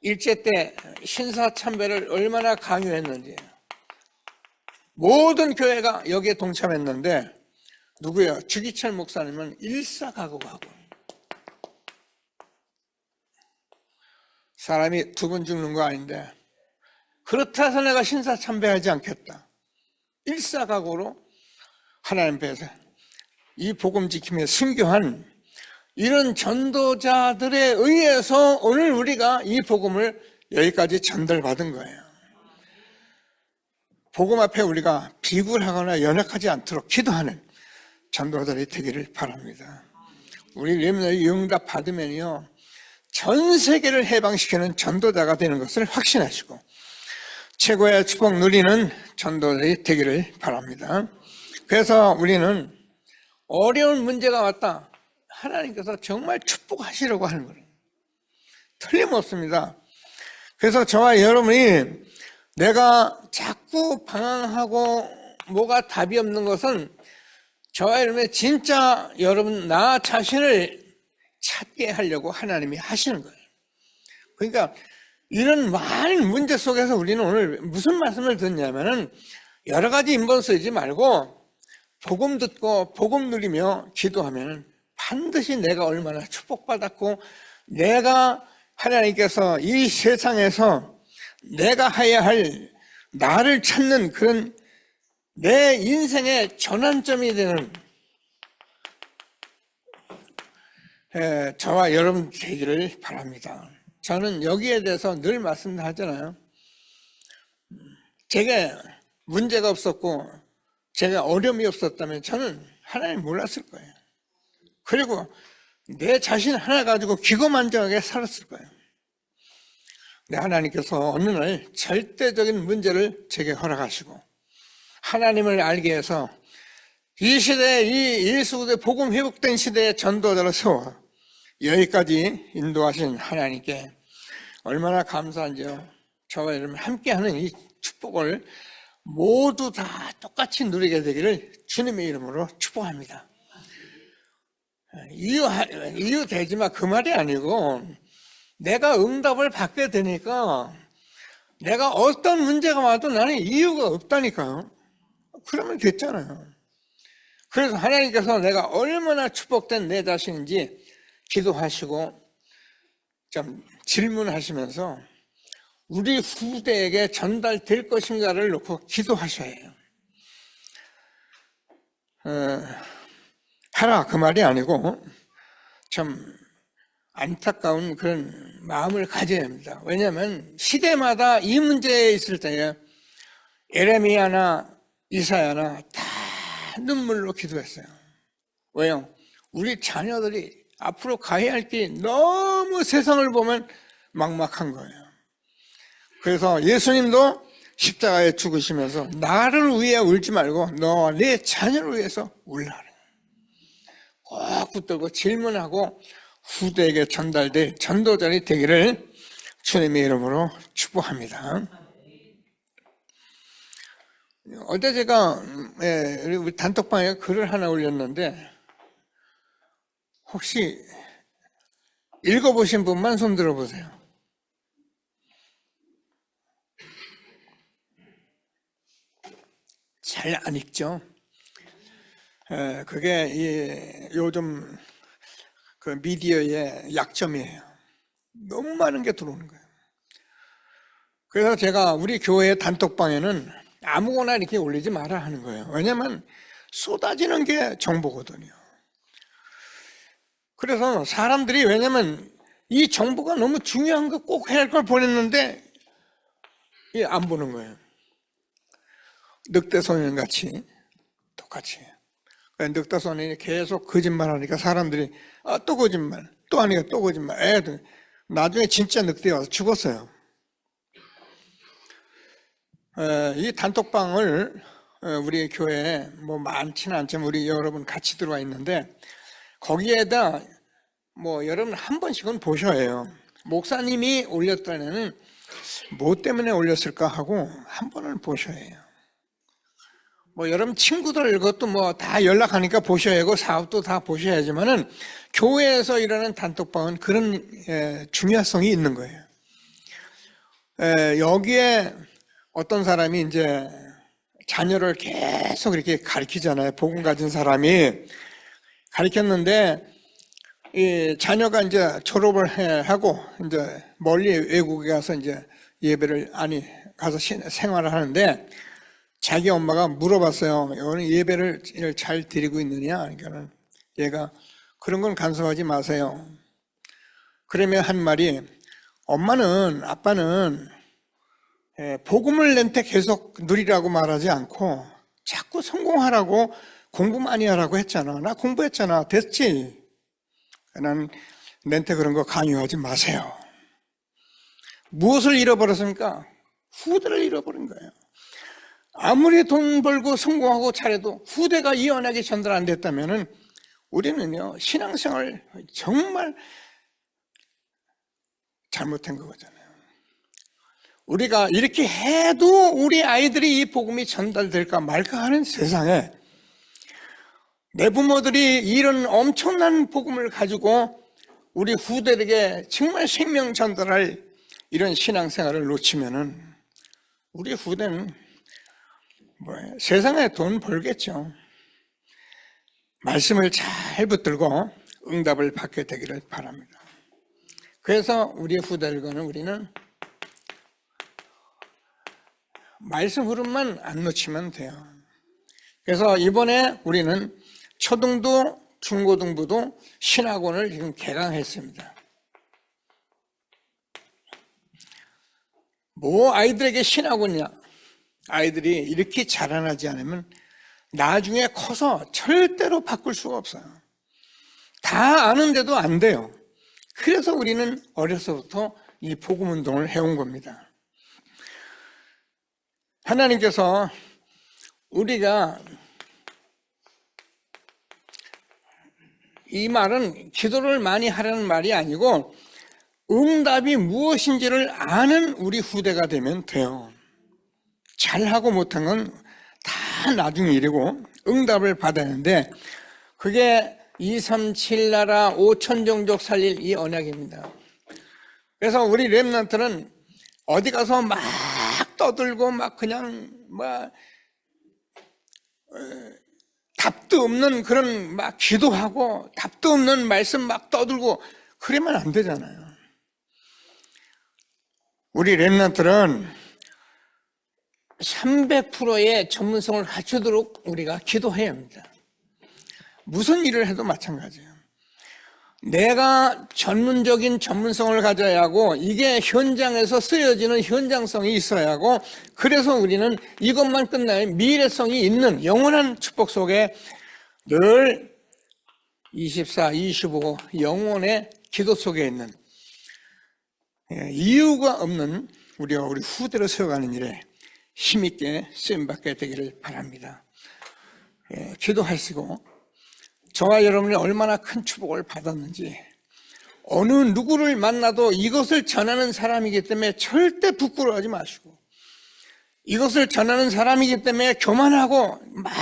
일제 때 신사참배를 얼마나 강요했는지 모든 교회가 여기에 동참했는데 누구야? 주기철 목사님은 일사각오하고 사람이 2번 죽는 거 아닌데 그렇다 해서 내가 신사참배하지 않겠다. 일사각오로 하나님 앞에서 이 복음 지킴에 순교한 이런 전도자들에 의해서 오늘 우리가 이 복음을 여기까지 전달받은 거예요. 복음 앞에 우리가 비굴하거나 연약하지 않도록 기도하는 전도자들이 되기를 바랍니다. 우리 렘넌트 응답 받으면요 전 세계를 해방시키는 전도자가 되는 것을 확신하시고 최고의 축복 누리는 전도자이 되기를 바랍니다. 그래서 우리는 어려운 문제가 왔다, 하나님께서 정말 축복하시려고 하는 거예요. 틀림없습니다. 그래서 저와 여러분이 내가 자꾸 방황하고 뭐가 답이 없는 것은 저와 여러분의 진짜 여러분 나 자신을 찾게 하려고 하나님이 하시는 거예요. 그러니까 이런 많은 문제 속에서 우리는 오늘 무슨 말씀을 듣냐면은 여러 가지 인본 쓰지 말고 복음 듣고 복음 누리며 기도하면 반드시 내가 얼마나 축복받았고 내가 하나님께서 이 세상에서 내가 해야 할 나를 찾는 그런 내 인생의 전환점이 되는 저와 여러분 되기를 바랍니다. 저는 여기에 대해서 늘 말씀하잖아요. 제가 문제가 없었고 제가 어려움이 없었다면 저는 하나님 몰랐을 거예요. 그리고 내 자신 하나 가지고 기고만장하게 살았을 거예요. 근데 하나님께서 어느 날 절대적인 문제를 제게 허락하시고 하나님을 알게 해서 이 시대에 이 예수의 복음 회복된 시대의 전도자를 세워 여기까지 인도하신 하나님께 얼마나 감사한지요. 저와 여러분 함께하는 이 축복을 모두 다 똑같이 누리게 되기를 주님의 이름으로 축복합니다. 이유 되지만 그 말이 아니고 내가 응답을 받게 되니까 내가 어떤 문제가 와도 나는 이유가 없다니까요. 그러면 됐잖아요. 그래서 하나님께서 내가 얼마나 축복된 내 자신인지 기도하시고 좀 질문하시면서 우리 후대에게 전달될 것인가를 놓고 기도하셔야 해요. 하라 그 말이 아니고 참 안타까운 그런 마음을 가져야 합니다. 왜냐하면 시대마다 이 문제에 있을 때에 예레미야나 이사야나 다 눈물로 기도했어요. 왜요? 우리 자녀들이 앞으로 가야 할 길이 너무 세상을 보면 막막한 거예요. 그래서 예수님도 십자가에 죽으시면서 나를 위해 울지 말고 너와 네 자녀를 위해서 울라. 꼭 붙들고 질문하고 후대에게 전달될 전도자이 되기를 주님의 이름으로 축복합니다. 어제 제가 우리 단톡방에 글을 하나 올렸는데 혹시 읽어보신 분만 손 들어보세요. 잘 안 읽죠? 그게 요즘 그 미디어의 약점이에요. 너무 많은 게 들어오는 거예요. 그래서 제가 우리 교회 단톡방에는 아무거나 이렇게 올리지 마라 하는 거예요. 왜냐하면 쏟아지는 게 정보거든요. 그래서 사람들이 왜냐하면 이 정보가 너무 중요한 거 꼭 해야 할 걸 보냈는데 안 보는 거예요. 늑대 소년같이 똑같이. 늑대 소년이 계속 거짓말하니까 사람들이 또 거짓말, 또 하니까 또 거짓말. 애들 나중에 진짜 늑대가 와서 죽었어요. 이 단톡방을 우리 교회에 뭐 많지는 않지만 우리 여러분 같이 들어와 있는데 거기에다 뭐 여러분 한 번씩은 보셔야 해요. 목사님이 올렸다는 뭐 때문에 올렸을까 하고 한 번은 보셔야 해요. 뭐 여러분 친구들 이것도 뭐 다 연락하니까 보셔야 하고 사업도 다 보셔야지만은 교회에서 일하는 단톡방은 그런 중요성이 있는 거예요. 여기에 어떤 사람이 이제 자녀를 계속 이렇게 가르치잖아요. 복음 가진 사람이 가르쳤는데 이 자녀가 이제 졸업을 하고 이제 멀리 외국에 가서 이제 예배를 가서 생활을 하는데 자기 엄마가 물어봤어요. 너는 예배를 잘 드리고 있느냐? 그러니까는 얘가 그런 건 간섭하지 마세요. 그러면 한 말이 엄마는 아빠는 복음을 낸테 계속 누리라고 말하지 않고 자꾸 성공하라고 공부 많이 하라고 했잖아. 나 공부했잖아. 됐지? 나는 내한테 그런 거 강요하지 마세요. 무엇을 잃어버렸습니까? 후대를 잃어버린 거예요. 아무리 돈 벌고 성공하고 잘해도 후대가 이 언약이 전달 안 됐다면은 우리는요, 신앙생활 정말 잘못한 거잖아요. 우리가 이렇게 해도 우리 아이들이 이 복음이 전달될까 말까 하는 세상에 내 부모들이 이런 엄청난 복음을 가지고 우리 후대에게 정말 생명 전달할 이런 신앙생활을 놓치면은 우리 후대는 세상에 돈 벌겠죠. 말씀을 잘 붙들고 응답을 받게 되기를 바랍니다. 그래서 우리 후대들과는 우리는 말씀 흐름만 안 놓치면 돼요. 그래서 이번에 우리는 초등부, 중고등부도 신학원을 지금 개강했습니다. 뭐 아이들에게 신학원이냐? 아이들이 이렇게 자라나지 않으면 나중에 커서 절대로 바꿀 수가 없어요. 다 아는데도 안 돼요. 그래서 우리는 어려서부터 이 복음운동을 해온 겁니다. 하나님께서 우리가 이 말은 기도를 많이 하라는 말이 아니고 응답이 무엇인지를 아는 우리 후대가 되면 돼요. 잘하고 못한 건 다 나중 일이고 응답을 받았는데 그게 237 나라 5천 종족 살릴 이 언약입니다. 그래서 우리 렘넌트는 어디 가서 막 떠들고 막 그냥 답도 없는 그런 막 기도하고 답도 없는 말씀 막 떠들고 그러면 안 되잖아요. 우리 렘넌트는 300%의 전문성을 갖추도록 우리가 기도해야 합니다. 무슨 일을 해도 마찬가지예요. 내가 전문적인 전문성을 가져야 하고 이게 현장에서 쓰여지는 현장성이 있어야 하고 그래서 우리는 이것만 끝나면 미래성이 있는 영원한 축복 속에 늘 24, 25 영혼의 기도 속에 있는 이유가 없는 우리가 우리 후대로 세워가는 일에 힘있게 쓰임받게 되기를 바랍니다. 기도하시고 저와 여러분이 얼마나 큰 축복을 받았는지 어느 누구를 만나도 이것을 전하는 사람이기 때문에 절대 부끄러워하지 마시고 이것을 전하는 사람이기 때문에 교만하고 막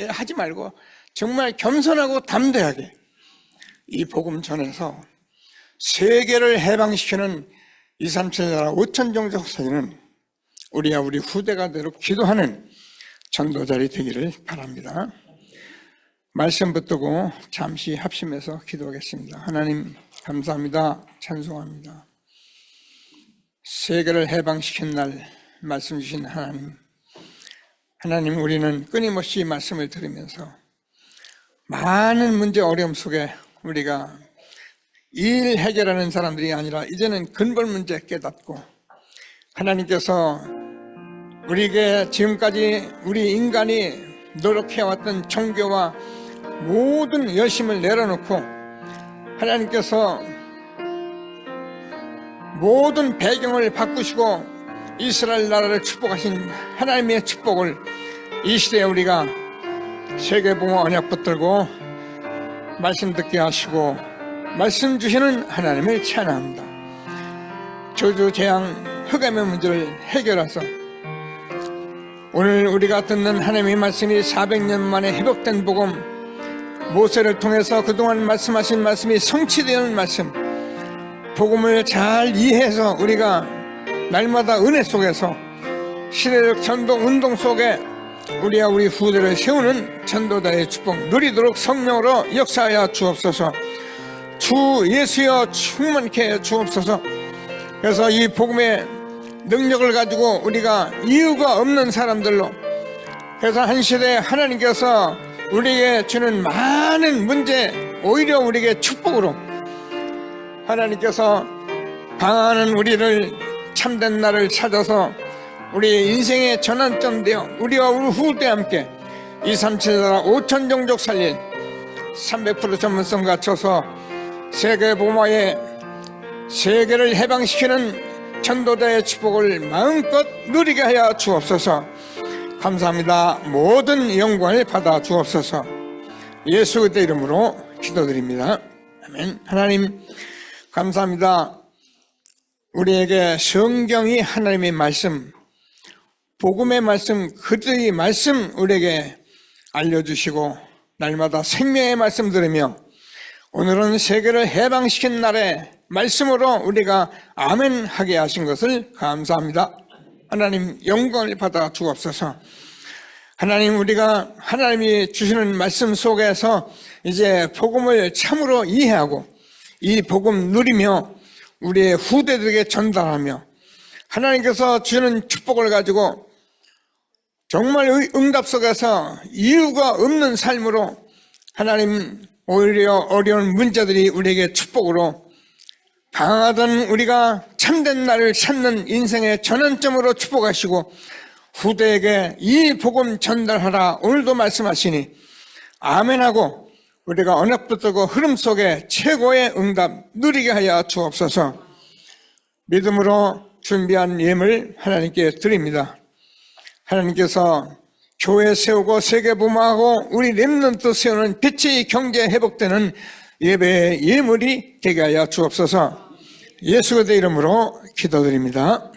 하지 말고 정말 겸손하고 담대하게 이 복음 전해서 세계를 해방시키는 237 나라 5천 종족 사이는 우리와 우리 후대가 되도록 기도하는 전도자리 되기를 바랍니다. 말씀 붙들고 잠시 합심해서 기도하겠습니다. 하나님 감사합니다. 찬송합니다. 세계를 해방시킨 날 말씀 주신 하나님 우리는 끊임없이 말씀을 들으면서 많은 문제 어려움 속에 우리가 일 해결하는 사람들이 아니라 이제는 근본 문제 깨닫고 하나님께서 우리에게 지금까지 우리 인간이 노력해왔던 종교와 모든 열심을 내려놓고 하나님께서 모든 배경을 바꾸시고 이스라엘 나라를 축복하신 하나님의 축복을 이 시대에 우리가 세계복음 언약 붙들고 말씀 듣게 하시고 말씀 주시는 하나님을 찬양합니다. 저주 재앙 흑암의 문제를 해결하셔서 오늘 우리가 듣는 하나님의 말씀이 400년 만에 회복된 복음, 모세를 통해서 그동안 말씀하신 말씀이 성취되는 말씀, 복음을 잘 이해해서 우리가 날마다 은혜 속에서 시대적 전도 운동 속에 우리와 우리 후대를 세우는 전도자의 축복 누리도록 성령으로 역사하여 주옵소서. 주 예수여 충만케 해 주옵소서. 그래서 이 복음의 능력을 가지고 우리가 이유가 없는 사람들로, 그래서 한 시대에 하나님께서 우리에게 주는 많은 문제 오히려 우리에게 축복으로 하나님께서 방황하는 우리를 참된 날을 찾아서 우리 인생의 전환점 되어 우리와 우리 후대와 함께 237 나라 5천 종족 살릴 300% 전문성 갖춰서 세계복음화에 세계를 해방시키는 전도자의 축복을 마음껏 누리게 하여 주옵소서. 감사합니다. 모든 영광을 받아 주옵소서. 예수 그리스도의 이름으로 기도드립니다. 아멘. 하나님 감사합니다. 우리에게 성경이 하나님의 말씀, 복음의 말씀, 그들의 말씀 우리에게 알려주시고 날마다 생명의 말씀 들으며 오늘은 세계를 해방시킨 날에 말씀으로 우리가 아멘 하게 하신 것을 감사합니다. 하나님 영광을 받아 주옵소서. 하나님 우리가 하나님이 주시는 말씀 속에서 이제 복음을 참으로 이해하고 이 복음 누리며 우리의 후대들에게 전달하며 하나님께서 주는 축복을 가지고 정말 응답 속에서 이유가 없는 삶으로 하나님 오히려 어려운 문제들이 우리에게 축복으로 방황하던 우리가 참된 나를 찾는 인생의 전환점으로 축복하시고 후대에게 이 복음 전달하라 오늘도 말씀하시니 아멘하고 우리가 언약 붙들고 흐름 속에 최고의 응답 누리게 하여 주옵소서. 믿음으로 준비한 예물 하나님께 드립니다. 하나님께서 교회 세우고 세계 부모하고 우리 렘넌트 세우는 빛의 경제 회복되는 예배의 예물이 되게 하여 주옵소서. 예수 그리스도의 이름으로 기도드립니다.